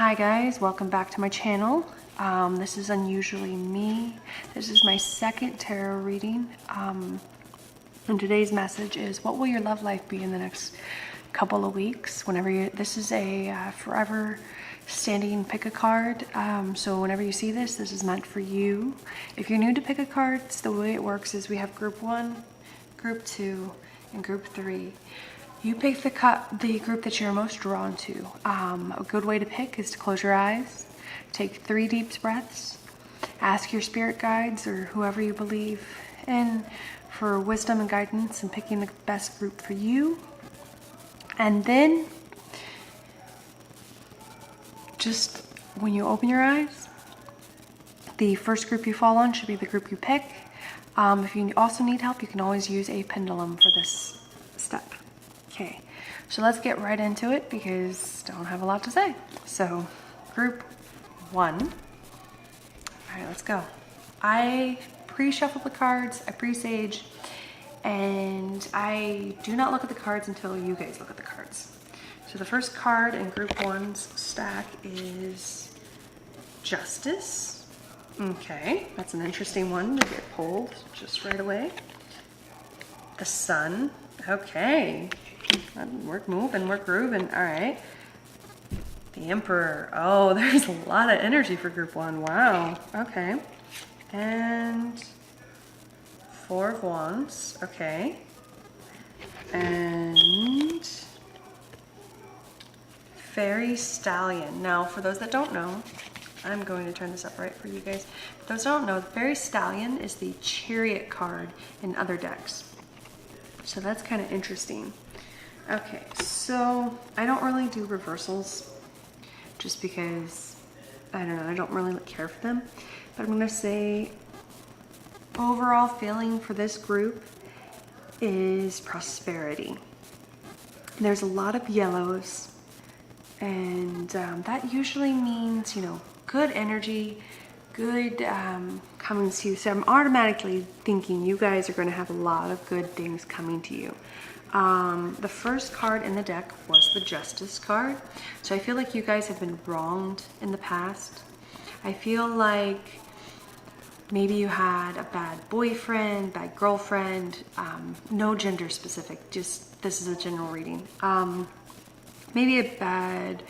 Hi guys, welcome back to my channel. This is Unusually Me. This is my second tarot reading. And today's message is, what will your love life be in the next couple of weeks? This is a forever standing pick a card. So whenever you see this, this is meant for you. If you're new to pick a cards, the way it works is we have group 1, group 2, and group 3. You pick the group that you're most drawn to. A good way to pick is to close your eyes, take 3 deep breaths, ask your spirit guides or whoever you believe in for wisdom and guidance in picking the best group for you. And then, just when you open your eyes, the first group you fall on should be the group you pick. If you also need help, you can always use a pendulum for this step. Okay, so let's get right into it because I don't have a lot to say. So, group 1. All right, let's go. I pre-shuffle the cards, I presage, and I do not look at the cards until you guys look at the cards. So the first card in group 1's stack is Justice. Okay, that's an interesting one to get pulled just right away. The Sun. Okay. We're moving, we're grooving. All right. The Emperor. Oh, there's a lot of energy for group 1. Wow. Okay. And 4 of Wands. Okay. And Fairy Stallion. Now, for those that don't know, I'm going to turn this up right for you guys. For those that don't know, the Fairy Stallion is the Chariot card in other decks. So that's kind of interesting. Okay, so I don't really do reversals just because, I don't know, I don't really care for them. But I'm going to say overall feeling for this group is prosperity. There's a lot of yellows, and that usually means, you know, good energy, good coming to you. So I'm automatically thinking you guys are going to have a lot of good things coming to you. The first card in the deck was the Justice card. So I feel like you guys have been wronged in the past. I feel like maybe you had a bad boyfriend, bad girlfriend, no gender specific, just this is a general reading. Maybe a bad,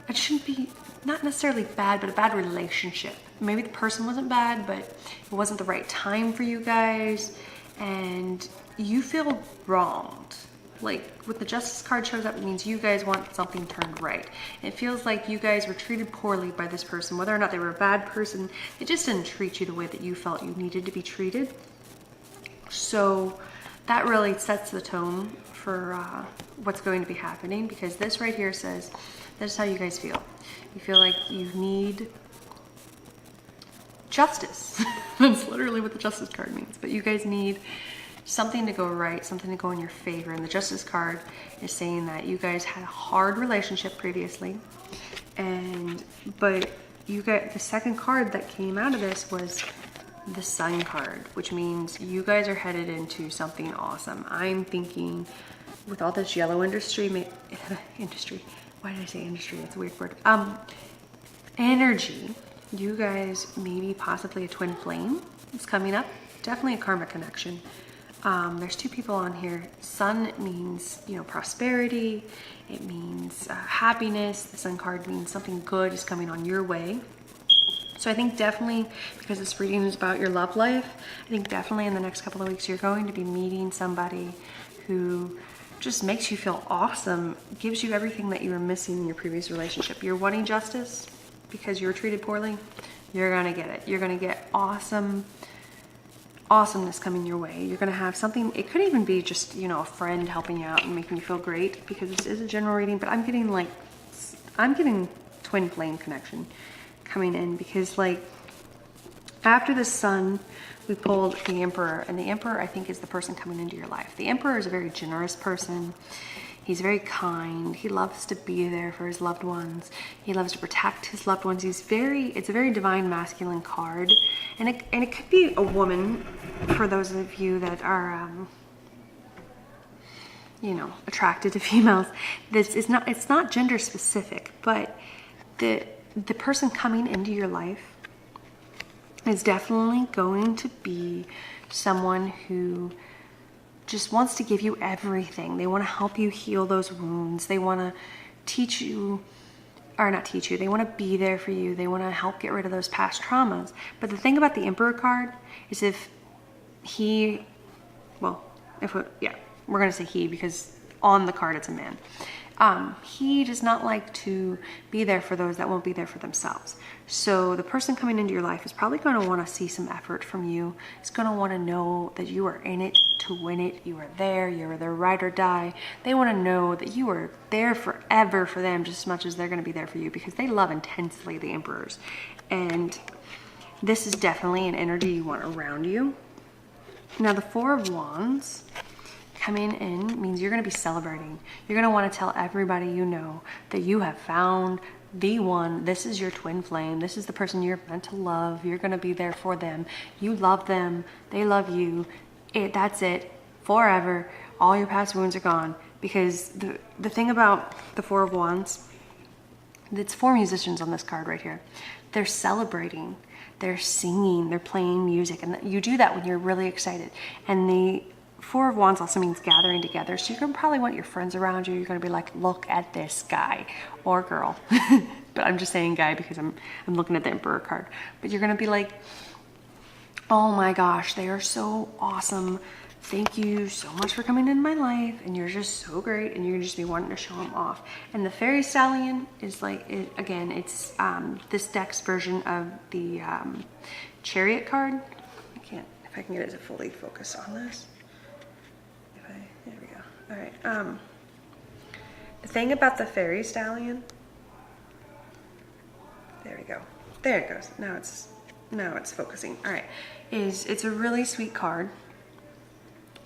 it shouldn't be, not necessarily bad, but a bad relationship. Maybe the person wasn't bad, but it wasn't the right time for you guys, and you feel wronged. Like, with the Justice card shows up, it means you guys want something turned right. It feels like you guys were treated poorly by this person. Whether or not they were a bad person, they just didn't treat you the way that you felt you needed to be treated. So that really sets the tone for what's going to be happening, because this right here says, this is how you guys feel. You feel like you need justice. That's literally what the Justice card means. But you guys need something to go right, something to go in your favor. And the Justice card is saying that you guys had a hard relationship previously, but you got the second card that came out of this was the Sun card, which means you guys are headed into something awesome. I'm thinking with all this yellow industry, why did I say industry? It's a weird word. Energy. You guys, maybe possibly a twin flame is coming up. Definitely a karmic connection. There's 2 people on here. Sun means, you know, prosperity. It means happiness. The Sun card means something good is coming on your way. So I think definitely, because this reading is about your love life, I think definitely in the next couple of weeks you're going to be meeting somebody who just makes you feel awesome, gives you everything that you were missing in your previous relationship. You're wanting justice because you were treated poorly. You're gonna get it. You're gonna get awesomeness coming your way. You're gonna have something, it could even be just, you know, a friend helping you out and making you feel great, because this is a general reading, but I'm getting twin flame connection coming in, because like after the Sun we pulled the Emperor, and the Emperor I think is the person coming into your life. The Emperor is a very generous person. He's very kind. He loves to be there for his loved ones. He loves to protect his loved ones. It's a very divine masculine card. And it could be a woman, for those of you that are you know, attracted to females. It's not gender specific, but the person coming into your life is definitely going to be someone who just wants to give you everything. They want to help you heal those wounds. They want to teach you, or not teach you, they want to be there for you. They want to help get rid of those past traumas. But the thing about the Emperor card is if he, well, we're going to say he because on the card it's a man. He does not like to be there for those that won't be there for themselves. So the person coming into your life is probably going to want to see some effort from you. It's going to want to know that you are in it to win it. You are there. You are their ride or die. They want to know that you are there forever for them just as much as they're going to be there for you, because they love intensely the Emperors. And this is definitely an energy you want around you. Now the Four of Wands coming in means you're going to be celebrating. You're going to want to tell everybody you know that you have found the one. This is your twin flame. This is the person you're meant to love. You're going to be there for them. You love them. They love you. That's it. Forever. All your past wounds are gone. Because the thing about the Four of Wands, it's 4 musicians on this card right here. They're celebrating. They're singing. They're playing music. And you do that when you're really excited. And the Four of Wands also means gathering together. So you're going to probably want your friends around you. You're going to be like, look at this guy or girl. But I'm just saying guy because I'm looking at the Emperor card. But you're going to be like, oh my gosh, they are so awesome. Thank you so much for coming into my life. And you're just so great. And you're going to just be wanting to show them off. And the Fairy Stallion is like, again, it's this deck's version of the Chariot card. If I can get it to fully focus on this. There we go. All right. The thing about the Fairy Stallion, there we go. There it goes. Now it's focusing. All right. It's a really sweet card,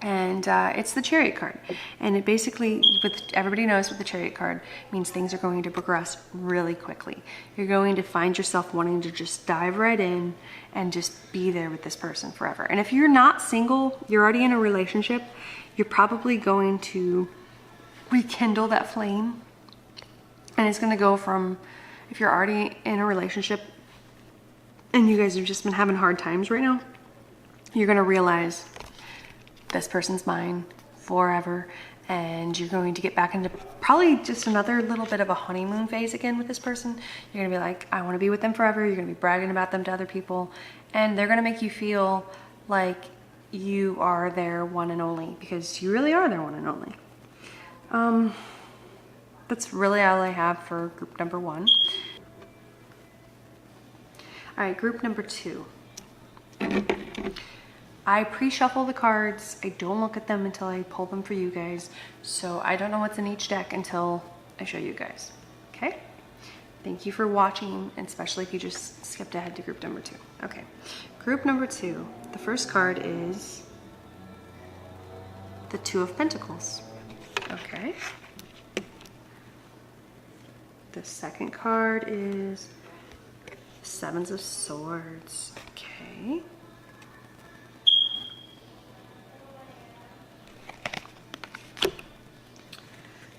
and it's the Chariot card. And it basically, everybody knows what the Chariot card means. Things are going to progress really quickly. You're going to find yourself wanting to just dive right in and just be there with this person forever. And if you're not single, you're already in a relationship, you're probably going to rekindle that flame. And it's going to go from, if you're already in a relationship and you guys have just been having hard times right now, you're going to realize this person's mine forever. And you're going to get back into probably just another little bit of a honeymoon phase again with this person. You're going to be like, I want to be with them forever. You're going to be bragging about them to other people. And they're going to make you feel like you are their one and only, because you really are their one and only. That's really all I have for group number 1. All right, group number 2. I pre-shuffle the cards. I don't look at them until I pull them for you guys. So I don't know what's in each deck until I show you guys. Okay? Thank you for watching, and especially if you just skipped ahead to group number 2. Okay, group number 2. The first card is the Two of Pentacles. Okay. The second card is Sevens of Swords. Okay.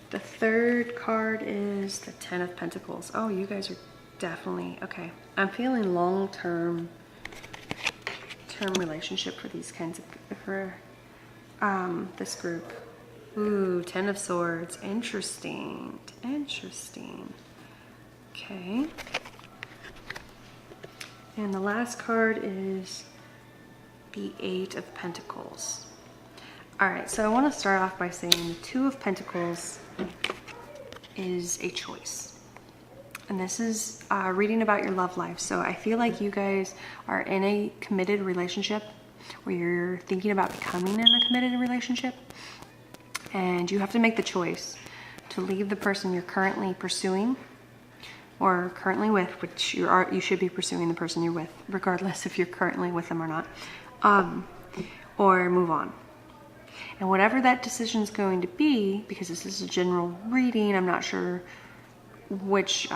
The third card is the Ten of Pentacles. Oh, you guys are definitely, okay. I'm feeling long-term relationship for these kinds of, for this group. Ooh, Ten of Swords. Interesting. Interesting. Okay. And the last card is the Eight of Pentacles. All right, so I want to start off by saying the Two of Pentacles is a choice. And this is reading about your love life. So I feel like you guys are in a committed relationship, where you're thinking about becoming in a committed relationship. And you have to make the choice to leave the person you're currently pursuing or currently with, which you should be pursuing the person you're with, regardless if you're currently with them or not, or move on. And whatever that decision is going to be, because this is a general reading, I'm not sure which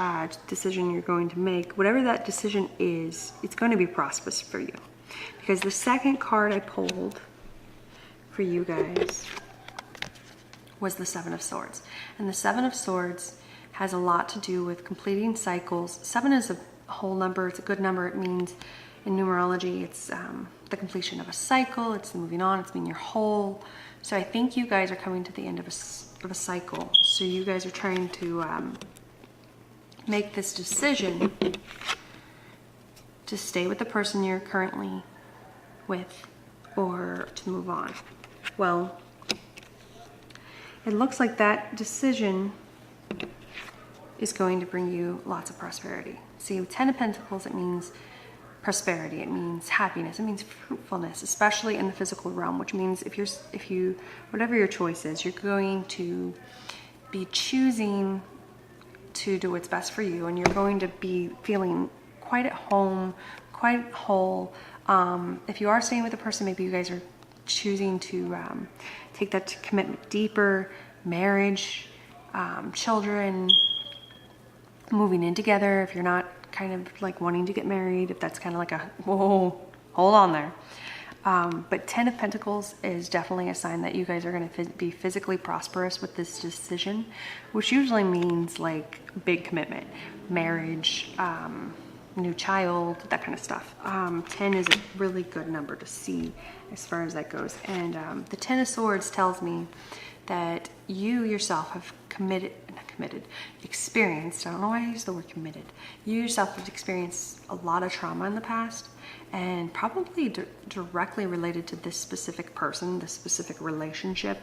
decision you're going to make. Whatever that decision is, it's going to be prosperous for you. Because the second card I pulled for you guys was the Seven of Swords. And the Seven of Swords has a lot to do with completing cycles. 7 is a whole number. It's a good number. It means in numerology, it's the completion of a cycle. It's moving on. It's being your whole. So I think you guys are coming to the end of a cycle. So you guys are trying to make this decision to stay with the person you're currently with or to move on. Well, it looks like that decision is going to bring you lots of prosperity. See, with 10 of Pentacles, it means prosperity, it means happiness, it means fruitfulness, especially in the physical realm, which means if you, whatever your choice is, you're going to be choosing to do what's best for you, and you're going to be feeling quite at home, quite whole. If you are staying with a person, maybe you guys are choosing to take that commitment deeper, marriage, children, moving in together. If you're not kind of like wanting to get married, if that's kind of like a, whoa, hold on there. But 10 of Pentacles is definitely a sign that you guys are going to be physically prosperous with this decision, which usually means like big commitment, marriage, new child, that kind of stuff. 10 is a really good number to see as far as that goes. And the 10 of Swords tells me that you yourself have experienced, I don't know why I use the word committed. You yourself have experienced a lot of trauma in the past, and probably directly related to this specific person, this specific relationship.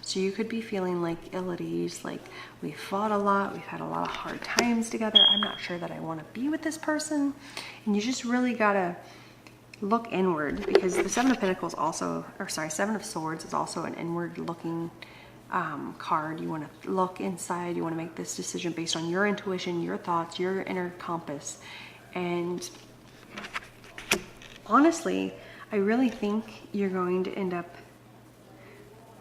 So you could be feeling like ill at ease, like we fought a lot, we've had a lot of hard times together, I'm not sure that I want to be with this person. And you just really gotta look inward, because the 7 of Pentacles also, or sorry, 7 of Swords is also an inward looking card. You want to look inside, you want to make this decision based on your intuition, your thoughts, your inner compass. And honestly, I really think you're going to end up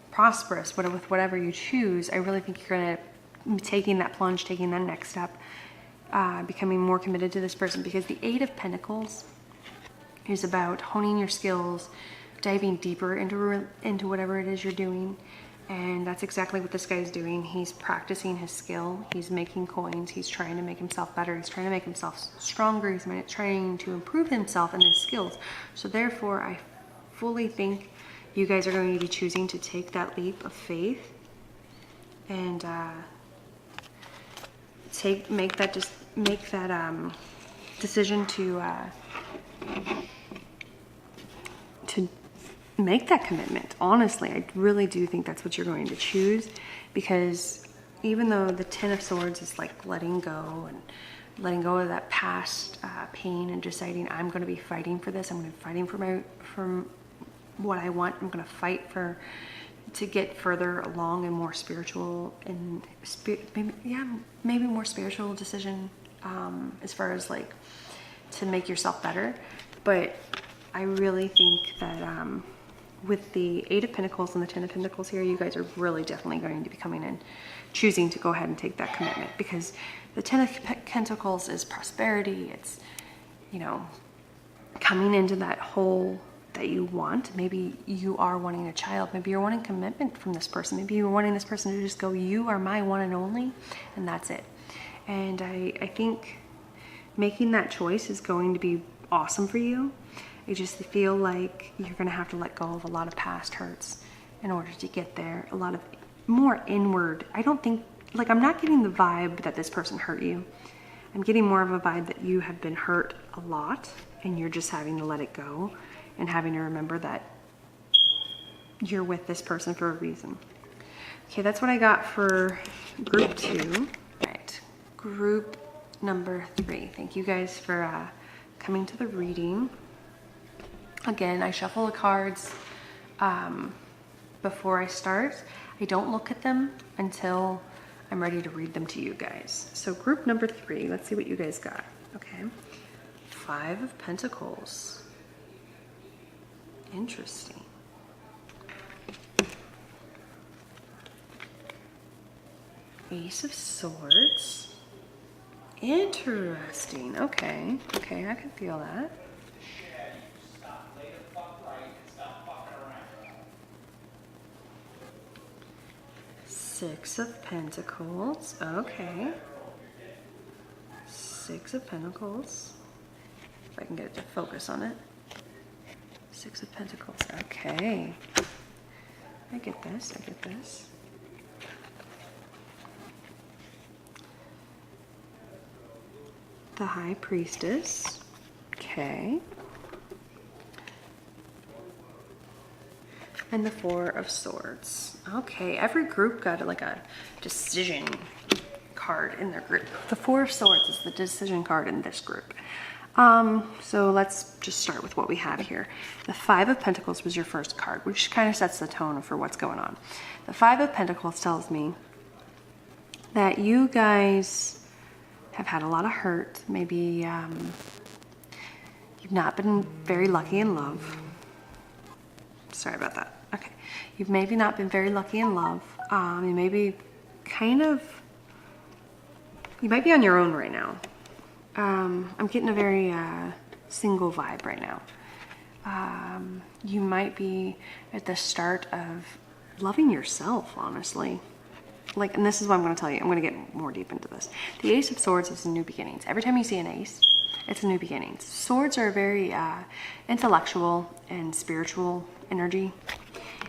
prosperous with whatever you choose. I really think you're going to be taking that plunge, taking that next step, becoming more committed to this person, because the 8 of Pentacles is about honing your skills, diving deeper into whatever it is you're doing. And that's exactly what this guy is doing. He's practicing his skill. He's making coins. He's trying to make himself better. He's trying to make himself stronger. He's trying to improve himself and his skills. So therefore, I fully think you guys are going to be choosing to take that leap of faith and make that decision to make that commitment. Honestly, I really do think that's what you're going to choose, because even though the 10 of Swords is like letting go of that past pain and deciding I'm going to be fighting for this, I'm going to be fighting for what I want, I'm going to fight to get further along and more spiritual and maybe more spiritual decision as far as like to make yourself better. But I really think that with the 8 of Pentacles and the 10 of Pentacles here, you guys are really definitely going to be coming in, choosing to go ahead and take that commitment, because the 10 of Pentacles is prosperity. It's, you know, coming into that whole that you want. Maybe you are wanting a child. Maybe you're wanting commitment from this person. Maybe you're wanting this person to just go, you are my one and only, and that's it. And I think making that choice is going to be awesome for you. I just feel like you're going to have to let go of a lot of past hurts in order to get there. A lot of more inward. I don't think, like, I'm not getting the vibe that this person hurt you. I'm getting more of a vibe that you have been hurt a lot and you're just having to let it go and having to remember that you're with this person for a reason. Okay, that's what I got for group 2. All right, group number 3. Thank you guys for coming to the reading. Again, I shuffle the cards before I start. I don't look at them until I'm ready to read them to you guys. So group number 3, let's see what you guys got. Okay, 5 of Pentacles. Interesting. Ace of Swords. Interesting. Okay, I can feel that. Six of Pentacles. Okay. Six of Pentacles. If I can get it to focus on it. Six of Pentacles. Okay. I get this. I get this. The High Priestess. Okay. And the Four of Swords. Okay, every group got like a decision card in their group. The Four of Swords is the decision card in this group. So let's just start with what we have here. The Five of Pentacles was your first card, which kind of sets the tone for what's going on. The Five of Pentacles tells me that you guys have had a lot of hurt. Maybe you've not been very lucky in love. Sorry about that. Okay. You've maybe not been very lucky in love. You maybe you might be on your own right now. I'm getting a very single vibe right now. You might be at the start of loving yourself, honestly. Like, and this is what I'm going to tell you. I'm going to get more deep into this. The Ace of Swords is a new beginnings. Every time you see an ace, it's a new beginnings. Swords are very intellectual and spiritual energy.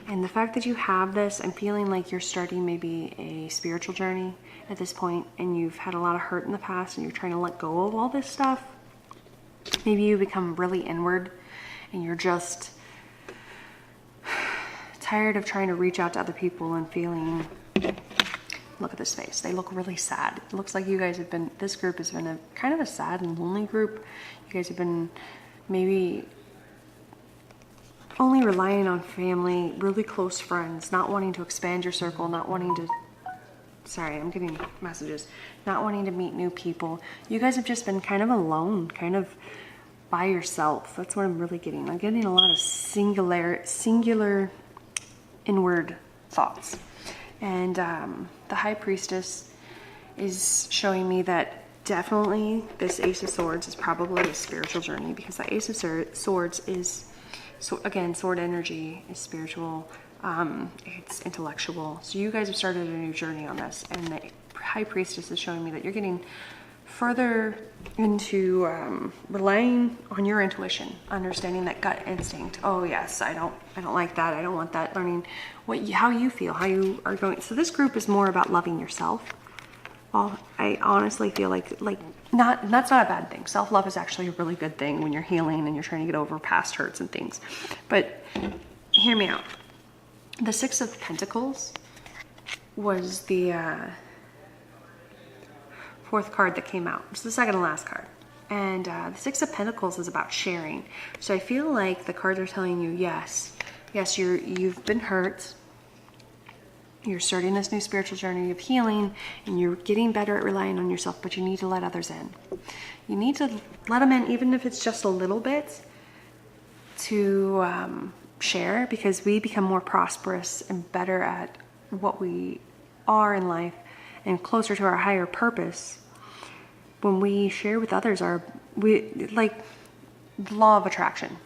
And the fact that you have this, I'm feeling like you're starting maybe a spiritual journey at this point, and you've had a lot of hurt in the past and you're trying to let go of all this stuff. Maybe you become really inward and you're just tired of trying to reach out to other people and feeling, look at this face. They look really sad. It looks like you guys have been, this group has been a kind of a sad and lonely group. You guys have been maybe only relying on family, really close friends, not wanting to expand your circle, not wanting to, sorry, I'm getting messages, not wanting to meet new people. You guys have just been kind of alone, kind of by yourself. That's what I'm really getting. I'm getting a lot of singular inward thoughts. And the High Priestess is showing me that definitely this Ace of Swords is probably a spiritual journey, because the Ace of Swords is, so again, sword energy is spiritual, it's intellectual. So you guys have started a new journey on this, and the High Priestess is showing me that you're getting further into relying on your intuition, understanding that gut instinct. Oh yes, I don't like that. I don't want that. Learning how you feel, how you are going. So this group is more about loving yourself. Well, I honestly feel like that's not a bad thing. Self-love is actually a really good thing when you're healing and you're trying to get over past hurts and things. But hear me out. The Six of Pentacles was the fourth card that came out. It's the second to last card. And the Six of Pentacles is about sharing. So I feel like the cards are telling you, yes, you've been hurt. You're starting this new spiritual journey of healing, and you're getting better at relying on yourself, but you need to let others in. You need to let them in, even if it's just a little bit, to share, because we become more prosperous and better at what we are in life and closer to our higher purpose when we share with others. Like the law of attraction.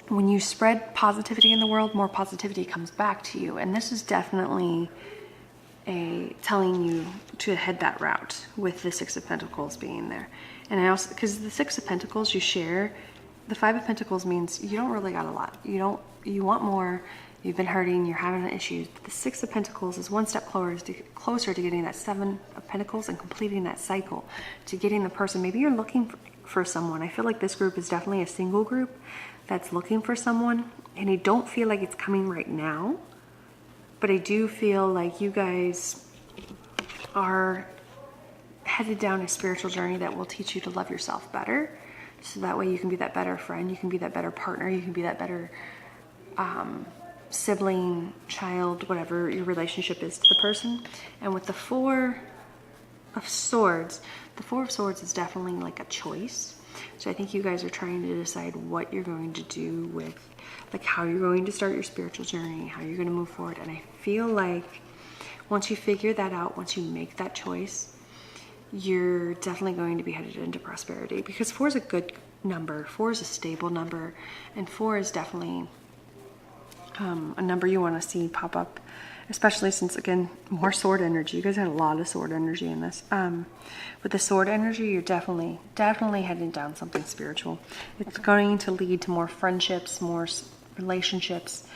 When you spread positivity in the world, more positivity comes back to you. And this is definitely telling you to head that route with the Six of Pentacles being there. And I also, because the Six of Pentacles you share, the Five of Pentacles means you don't really got a lot. You want more, you've been hurting, you're having issues. But the Six of Pentacles is one step closer to getting that Seven of Pentacles and completing that cycle, to getting the person. Maybe you're looking for someone. I feel like this group is definitely a single group that's looking for someone, and I don't feel like it's coming right now, but I do feel like you guys are headed down a spiritual journey that will teach you to love yourself better, so that way you can be that better friend, you can be that better partner, you can be that better sibling, child, whatever your relationship is to the person. And with the Four of Swords, the Four of Swords is definitely like a choice. So I think you guys are trying to decide what you're going to do with, like, how you're going to start your spiritual journey, how you're going to move forward. And I feel like once you figure that out, once you make that choice, you're definitely going to be headed into prosperity, because 4 is a good number. 4 is a stable number, and 4 is definitely a number you want to see pop up especially since, again, more sword energy. You guys had a lot of sword energy in this. With the sword energy, you're definitely heading down something spiritual. It's going to lead to more friendships, more relationships,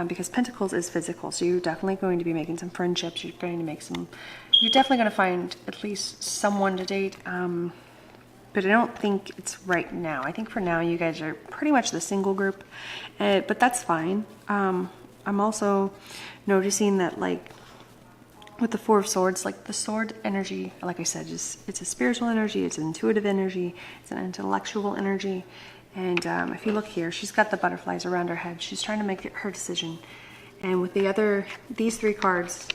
because Pentacles is physical. So you're definitely going to be making some friendships. You're definitely going to find at least someone to date. But I don't think it's right now. I think for now you guys are pretty much the single group, but that's fine. I'm also noticing that, like, with the Four of Swords, like the sword energy, like I said, it's a spiritual energy, it's an intuitive energy, it's an intellectual energy. And if you look here, she's got the butterflies around her head. She's trying to make her decision. And with these three cards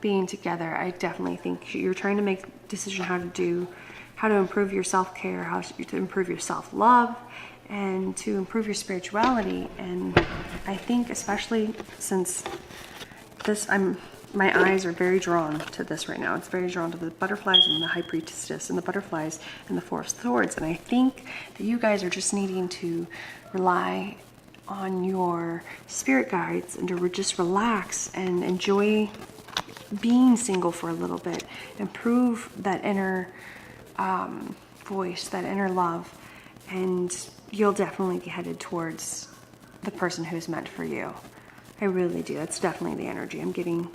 being together, I definitely think you're trying to make a decision how to improve your self-care, how to improve your self-love, and to improve your spirituality. And I think, especially since my eyes are very drawn to this right now. It's very drawn to the butterflies and the High Priestess and the butterflies and the Four of Swords. And I think that you guys are just needing to rely on your spirit guides and to just relax and enjoy being single for a little bit. Improve that inner voice, that inner love, and you'll definitely be headed towards the person who's meant for you. I really do. That's definitely the energy I'm getting.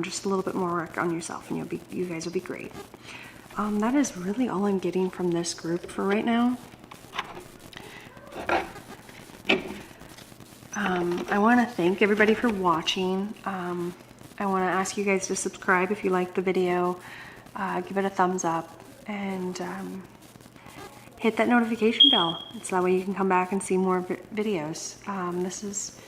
Just a little bit more work on yourself, and you guys will be great. That is really all I'm getting from this group for right now. I want to thank everybody for watching. I want to ask you guys to subscribe if you like the video. Give it a thumbs up, and hit that notification bell. So that way you can come back and see more videos. This is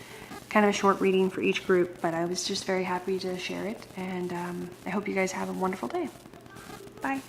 kind of a short reading for each group, but I was just very happy to share it, and I hope you guys have a wonderful day. Bye.